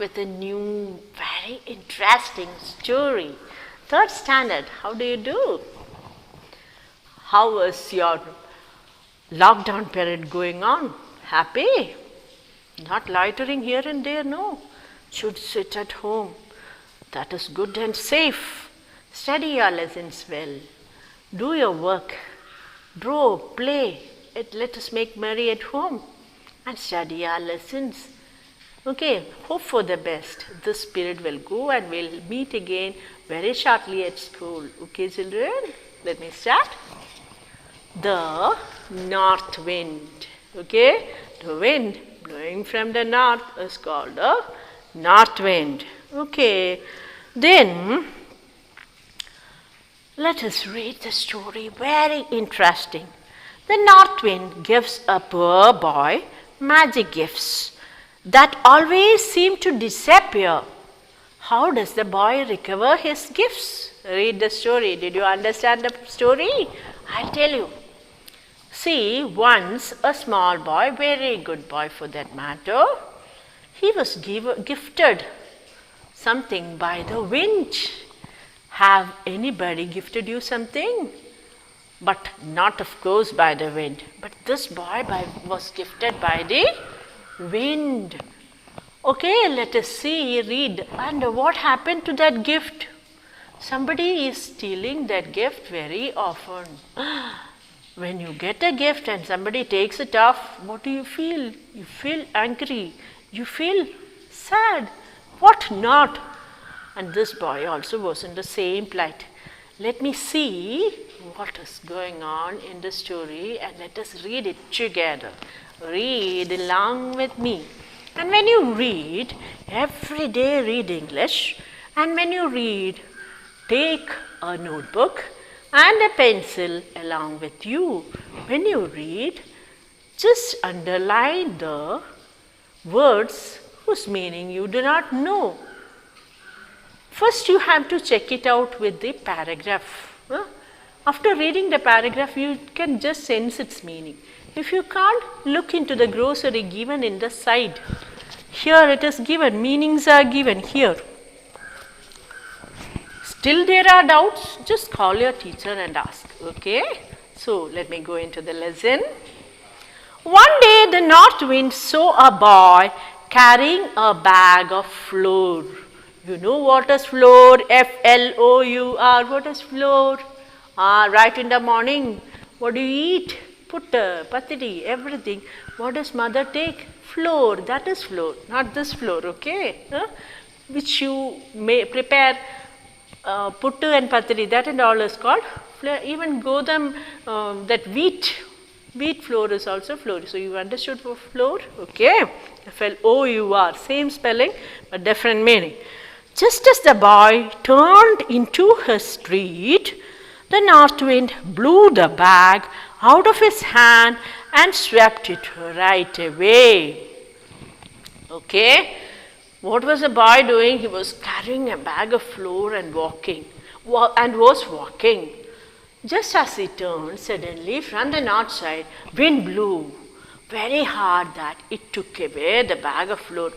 with a new, very interesting story. Third standard, how do you do? How was your lockdown period going on? Happy? Not loitering here and there, no. Should sit at home. That is good and safe. Study your lessons well. Do your work. Draw, play. Let us make merry at home and study our lessons. Okay, hope for the best. This period will go and we'll meet again very shortly at school. Okay, children, let me start. The north wind. Okay, the wind blowing from the north is called the north wind. Okay, then let us read the story. Very interesting. The north wind gives a poor boy magic gifts that always seem to disappear. How does the boy recover his gifts? Read the story. Did you understand the story? I'll tell you. See, once a small boy, very good boy for that matter, he was gifted something by the wind. Have anybody gifted you something? But not, of course, by the wind. But this boy was gifted by the wind. Okay, let us see, read. And what happened to that gift? Somebody is stealing that gift very often. When you get a gift and somebody takes it off, what do you feel? You feel angry. You feel sad. What not? And this boy also was in the same plight. Let me see what is going on in the story and let us read it together. Read along with me. And when you read, every day read English. And when you read, take a notebook and a pencil along with you. When you read, just underline the words whose meaning you do not know. First, you have to check it out with the paragraph. After reading the paragraph, you can just sense its meaning. If you can't, look into the glossary given in the side. Here it is given, meanings are given here. Still there are doubts, just call your teacher and ask. Okay, so let me go into the lesson. One day the north wind saw a boy carrying a bag of flour. You know what is flour? F-L-O-U-R. What is flour? Right in the morning, what do you eat? Putta, patidi, everything. What does mother take? Flour. That is flour, not this flour, okay? Which you may prepare puttu and patidi, that and all is called flour. Even godam, that wheat flour is also flour. So you understood for flour? Okay. F-L-O-U-R. Same spelling, but different meaning. Just as the boy turned into his street, the north wind blew the bag out of his hand and swept it right away. Okay, what was the boy doing? He was carrying a bag of flour and was walking. Just as he turned, suddenly from the north side, wind blew very hard that it took away the bag of flour.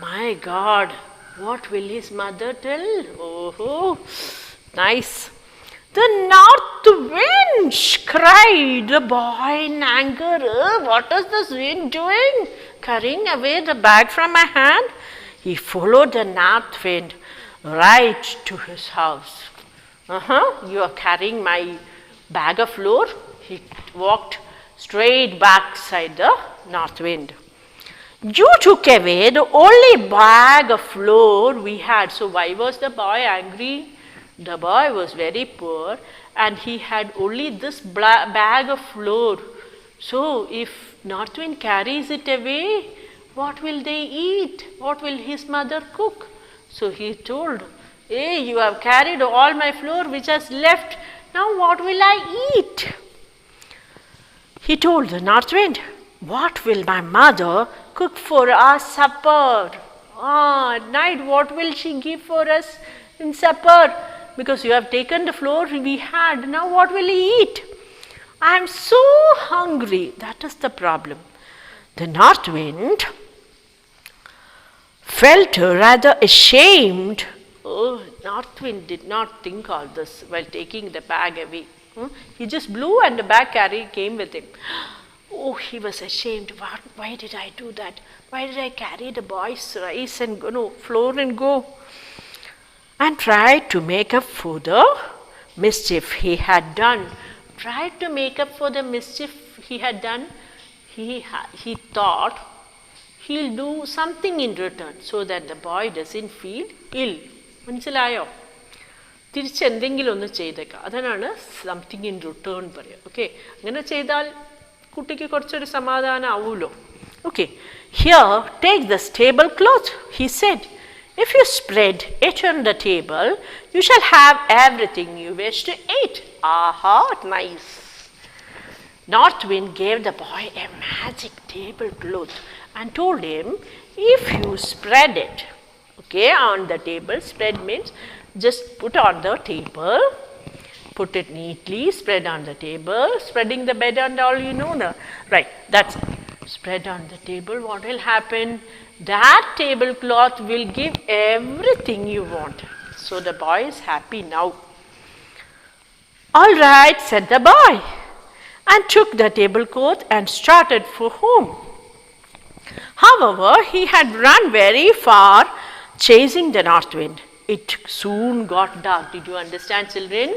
My God! What will his mother tell? Oh, nice. The north wind, cried the boy in anger. What is this wind doing? Carrying away the bag from my hand? He followed the north wind right to his house. You are carrying my bag of flour? He walked straight backside the north wind. You took away the only bag of flour we had. So why was the boy angry? The boy was very poor and he had only this bag of flour. So if north wind carries it away, what will they eat? What will his mother cook? So he told, hey, you have carried all my flour which has left. Now what will I eat? He told the north wind, what will my mother cook for our supper? At night, what will she give for us in supper? Because you have taken the flour we had, now what will he eat? I am so hungry. That is the problem. The north wind felt rather ashamed. Oh, North Wind did not think all this while taking the bag away. He just blew and the bag came with him. Oh, he was ashamed. Why did I do that? Why did I carry the boy's rice and flour and go? And tried to make up for the mischief he had done. Tried to make up for the mischief he had done. He thought he'll do something in return so that the boy doesn't feel ill. മനസ്സിലായോ? തിരിച്ചെന്തെങ്കിലും ഒന്ന് ചെയ്തേക്കാം. അതാണ് something in return പറയുക. Okay, അങ്ങനെ ചെയ്താൽ കുട്ടിക്ക് കുറച്ചൊരു സമാധാനം ആവുമല്ലോ. Okay, here take this table cloth, he said. If you spread it on the table, you shall have everything you wish to eat. Aha, nice. North Wind gave the boy a magic tablecloth and told him, if you spread it, okay, on the table, spread means just put on the table, put it neatly, spread on the table, spreading the bed and all, right, that's it. Spread on the table, what will happen? That tablecloth will give everything you want. So the boy is happy now. All right, said the boy, and took the tablecloth and started for home. However, he had run very far chasing the north wind. It soon got dark. Did you understand, children?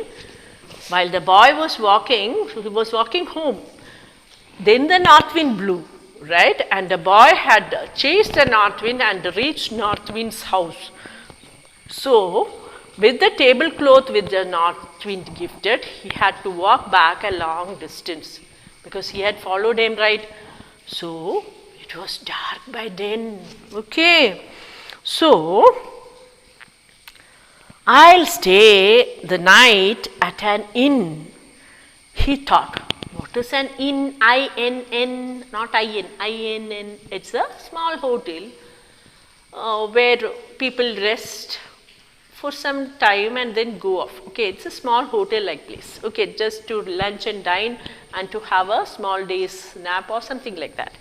While the boy was walking, he was walking home. Then the north wind blew, right? And the boy had chased the north wind and reached north wind's house. So, with the tablecloth with the north wind gifted, he had to walk back a long distance because he had followed him, right? So, it was dark by then. Okay. So, I'll stay the night at an inn, he thought. What is an inn? I-N-N, not I-N, I-N-N. It's a small hotel where people rest for some time and then go off. Okay, it's a small hotel-like place. Okay, just to lunch and dine and to have a small day's nap or something like that.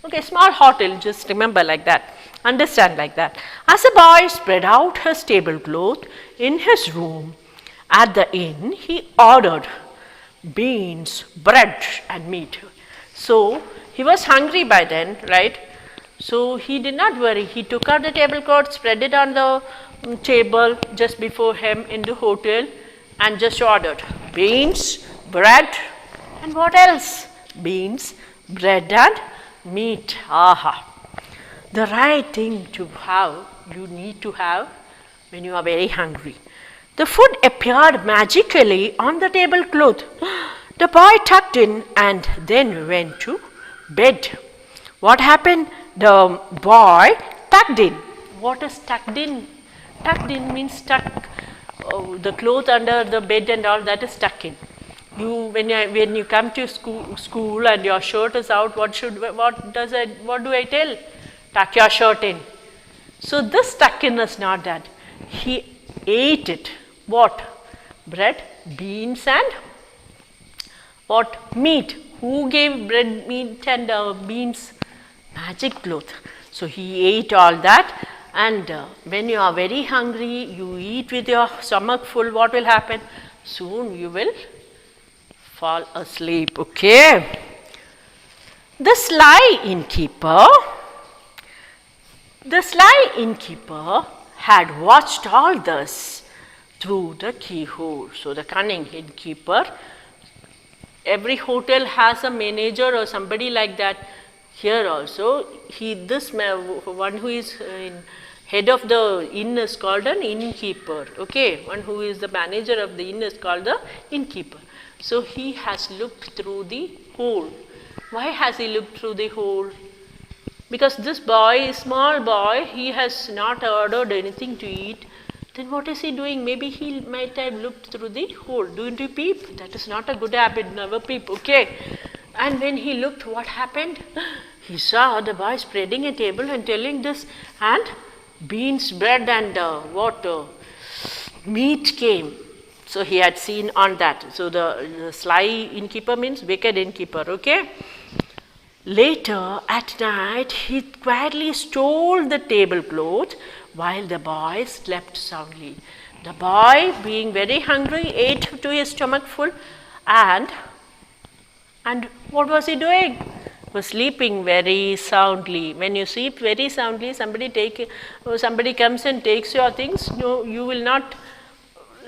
Okay, small hotel, just remember like that. Understand like that. As the boy spread out his tablecloth in his room at the inn, he ordered beans, bread and meat. So, he was hungry by then, right? So, he did not worry. He took out the tablecloth, spread it on the table just before him in the hotel and just ordered beans, bread and what else? Beans, bread and meat. Aha. The right thing to have, you need to have when you are very hungry. The food appeared magically on the tablecloth. The boy tucked in and then went to bed. What happened? The boy tucked in. What is tucked in? Tucked in means tuck the cloth under the bed and all, that is tuck in. When you come to school and your shirt is out, what do I tell? Tuck your shirt in. So this tuck in is not that. He ate it. What? Bread, beans and what? Meat. Who gave bread, meat and beans? Magic cloth. So he ate all that, and when you are very hungry, you eat with your stomach full, what will happen? Soon you will fall asleep. Okay. The sly innkeeper had watched all this through the keyhole. So the cunning innkeeper, every hotel has a manager or somebody like that. Here also, one who is head of the inn is called an innkeeper. Okay, one who is the manager of the inn is called the innkeeper. So he has looked through the hole. Why has he looked through the hole? Because this boy, small boy, he has not ordered anything to eat. Then what is he doing? Maybe he might have looked through the hole. Don't you peep? That is not a good habit, never peep, okay? And when he looked, what happened? He saw the boy spreading a table and telling this, and beans, bread and meat came. So he had seen on that. So the sly innkeeper means wicked innkeeper, okay? Later at night, he quietly stole the tablecloth while the boy slept soundly. The boy, being very hungry, ate to his stomach full, and what was he doing? Was sleeping very soundly. When you sleep very soundly, somebody comes and takes your things. No, you will not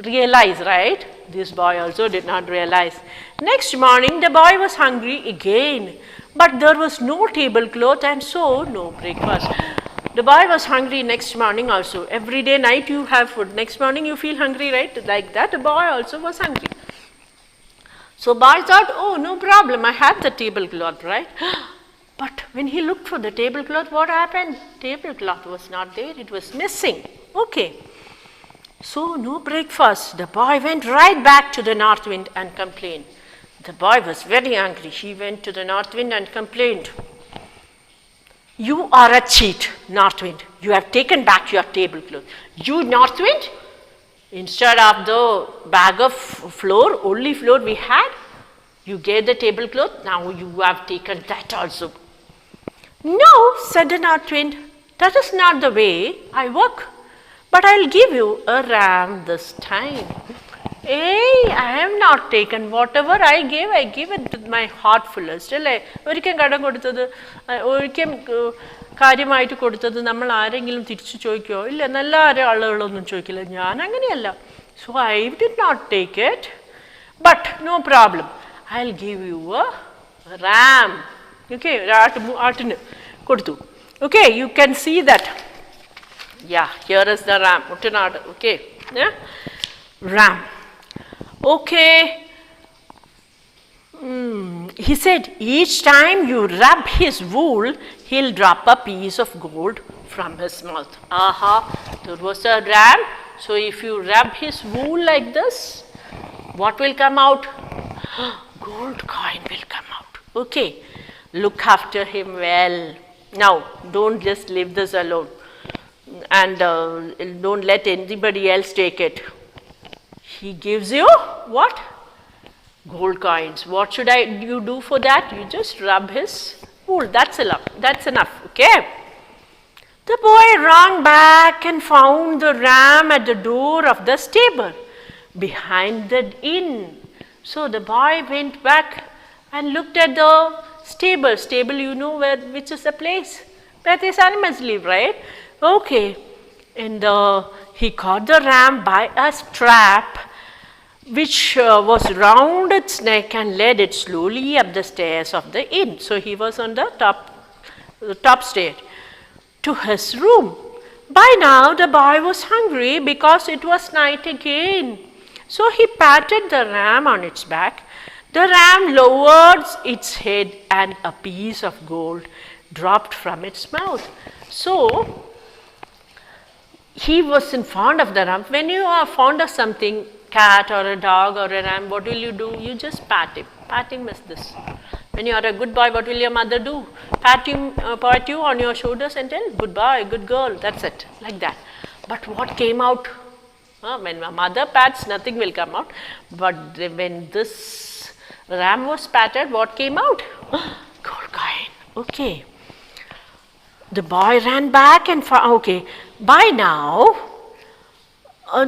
realize, right? This boy also did not realize. Next morning, the boy was hungry again, but there was no tablecloth and so no breakfast. The boy was hungry next morning also. Every day night you have food. Next morning you feel hungry, right? Like that, the boy also was hungry. So boy thought, oh, no problem, I had the tablecloth, right? But when he looked for the tablecloth, what happened? Tablecloth was not there, it was missing. Okay. So no breakfast. The boy went right back to the north wind and complained. The boy was very angry. He went to the north wind and complained. You are a cheat, north wind. You have taken back your tablecloth. You, north wind? Instead of the bag of flour, only flour we had, you gave the tablecloth, now you have taken that also. No, said the north wind, that is not the way I work, but I will give you a ram this time. Hey, I have not taken whatever I give it with my heart fullest. ഒരിക്കലും കടം കൊടുത്തത് ഒരിക്കലും കാര്യമായിട്ട് കൊടുത്തത് നമ്മൾ ആരെങ്കിലും തിരിച്ചു ചോദിക്കുമോ? ഇല്ല, നല്ല ആളുകളൊന്നും ചോദിക്കില്ല. ഞാൻ അങ്ങനെയല്ല. So I did not take it, but no problem, I will give you a ram. Okay, ആട്ടിന് കൊടുത്തു. Okay, you can see that. Yeah, here is the ram, മുട്ടനാട്. Okay, ram. Okay. He said, each time you rub his wool, he'll drop a piece of gold from his mouth. Aha, there was a ram. So if you rub his wool like this, what will come out? Gold coin will come out. Okay, look after him well. Now, don't just leave this alone and don't let anybody else take it. He gives you what? Gold coins. What should you do for that? You just rub his wool. That's enough. That's enough. Okay. The boy ran back and found the ram at the door of the stable behind the inn. So the boy went back and looked at the stable. Stable, you know which is the place where these animals live, right? Okay. And he caught the ram by a strap which was round its neck and led it slowly up the stairs of the inn. So he was on the top stair to his room. By now the boy was hungry because it was night again. So he patted the ram on its back. The ram lowered its head and a piece of gold dropped from its mouth. So he wasn't fond of the ram. When you are fond of something, cat or a dog or a ram, what will you do? You just pat him. Patting is this. When you are a good boy, what will your mother do? Pat you on your shoulders and tell, good boy, good girl. That's it, like that. But what came out? When my mother pats, nothing will come out. But when this ram was patted, what came out? Gold coin. Okay. The boy ran back and found, okay, by now,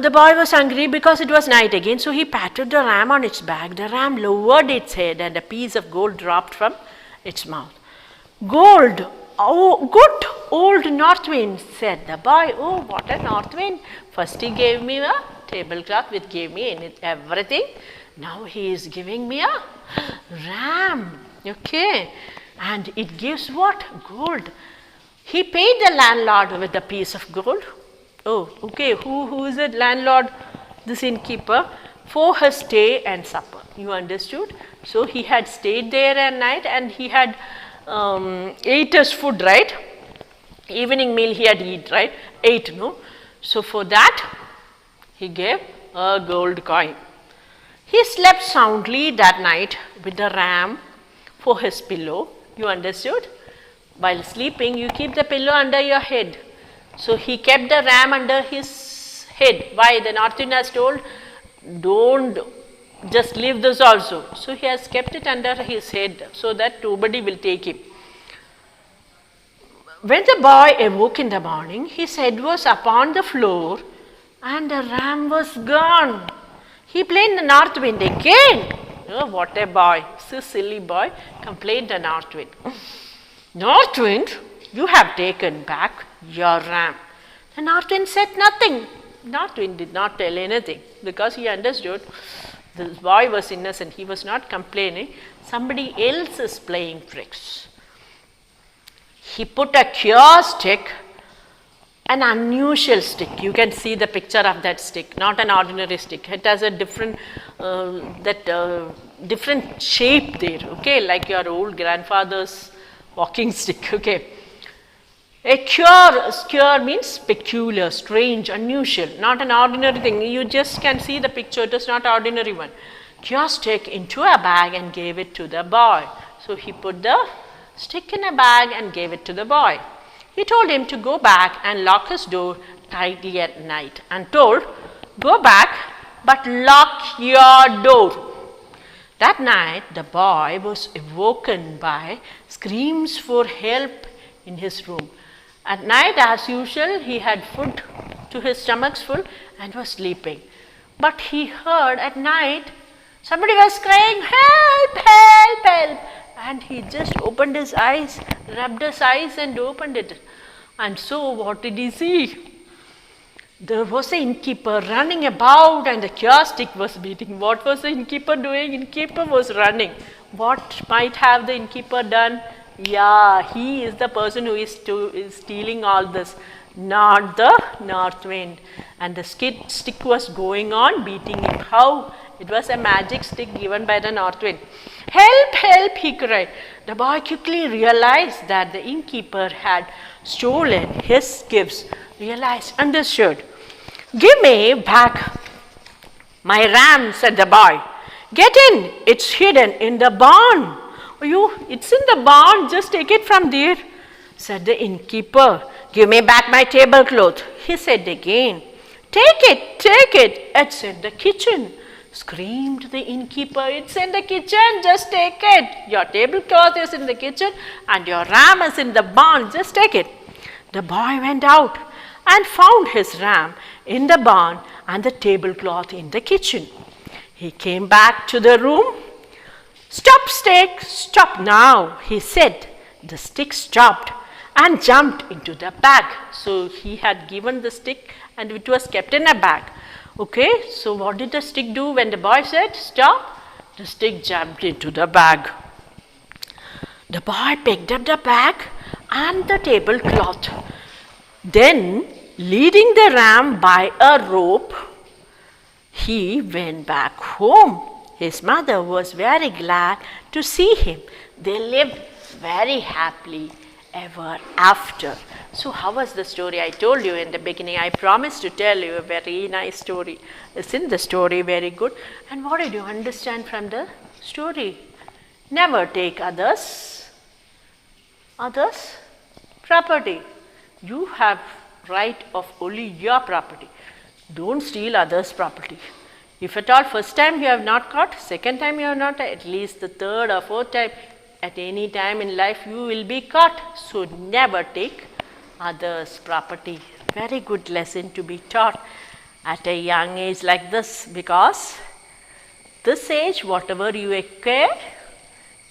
the boy was hungry because it was night again, so he patted the ram on its back. The ram lowered its head and a piece of gold dropped from its mouth. Gold! Oh, good old north wind, said the boy. Oh, what a north wind. First he gave me a tablecloth which gave me everything. Now he is giving me a ram. Okay. And it gives what? Gold. He paid the landlord with a piece of gold. Oh, okay. Who is it? Landlord, this innkeeper, for his stay and supper. You understood? So he had stayed there at night and he had ate his food, right? Evening meal he had eat, right? Ate, no? So for that, he gave a gold coin. He slept soundly that night with the ram for his pillow. You understood? While sleeping, you keep the pillow under your head. So he kept the ram under his head. Why? The North Wind has told, don't just leave this also. So he has kept it under his head so that nobody will take him. When the boy awoke in the morning, his head was upon the floor and the ram was gone. He blamed the north wind again. Oh, what a boy, so silly boy, complained the north wind. North wind, you have taken back your ram. The north wind said nothing. North wind did not tell anything because he understood this boy was innocent. He was not complaining. Somebody else is playing tricks. He put a cure stick, an unusual stick. You can see the picture of that stick, not an ordinary stick. It has a different, different shape there, okay, like your old grandfather's walking stick, okay. A cure means peculiar, strange, unusual, not an ordinary thing. You just can see the picture, it is not ordinary one. Cure stick into a bag and gave it to the boy. So he put the stick in a bag and gave it to the boy. He told him to go back and lock his door tightly at night and told, go back but lock your door. That night the boy was awoken by screams for help in his room. At night, as usual, he had food to his stomach's full and was sleeping. But he heard at night somebody was crying, help, help, help. And he just opened his eyes, rubbed his eyes and opened it. And so what did he see? There was an innkeeper running about and the cure stick was beating. What was the innkeeper doing? Innkeeper was running. What might have the innkeeper done? Yeah, he is the person who is stealing all this, not the north wind. And the stick was going on beating him. How? It was a magic stick given by the north wind. Help, help, he cried. The boy quickly realized that the innkeeper had stolen his gifts. Realized, understood. Give me back my ram, said the boy. Get in, it's hidden in the barn. It's in the barn, just take it from there, said the innkeeper. Give me back my tablecloth, he said again. Take it, it's in the kitchen, screamed the innkeeper. It's in the kitchen, just take it. Your tablecloth is in the kitchen and your ram is in the barn, just take it. The boy went out and found his ram in the barn and the tablecloth in the kitchen. He came back to the room. Stop, stick, stop now, he said. The stick stopped and jumped into the bag. So he had given the stick and it was kept in a bag. Okay, so what did the stick do when the boy said stop? The stick jumped into the bag. The boy picked up the bag and the tablecloth. Then, leading the ram by a rope, he went back home. His mother was very glad to see him. They lived very happily ever after. So how was the story? I told you in the beginning, I promised to tell you a very nice story. Isn't the story very good? And what did you understand from the story? Never take others' property. You have right of only your property. Don't steal others' property. If at all first time you have not caught, second time you have not, at least the third or fourth time, at any time in life you will be caught. So never take others' property. Very good lesson to be taught at a young age like this, because this age, whatever you acquire,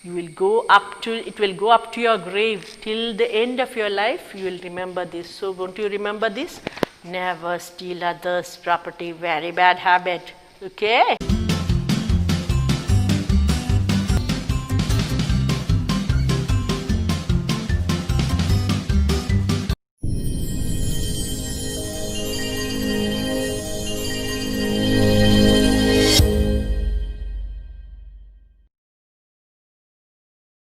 it will go up to your grave. Till the end of your life, you will remember this. So won't you remember this? Never steal others' property. Very bad habit. Okay.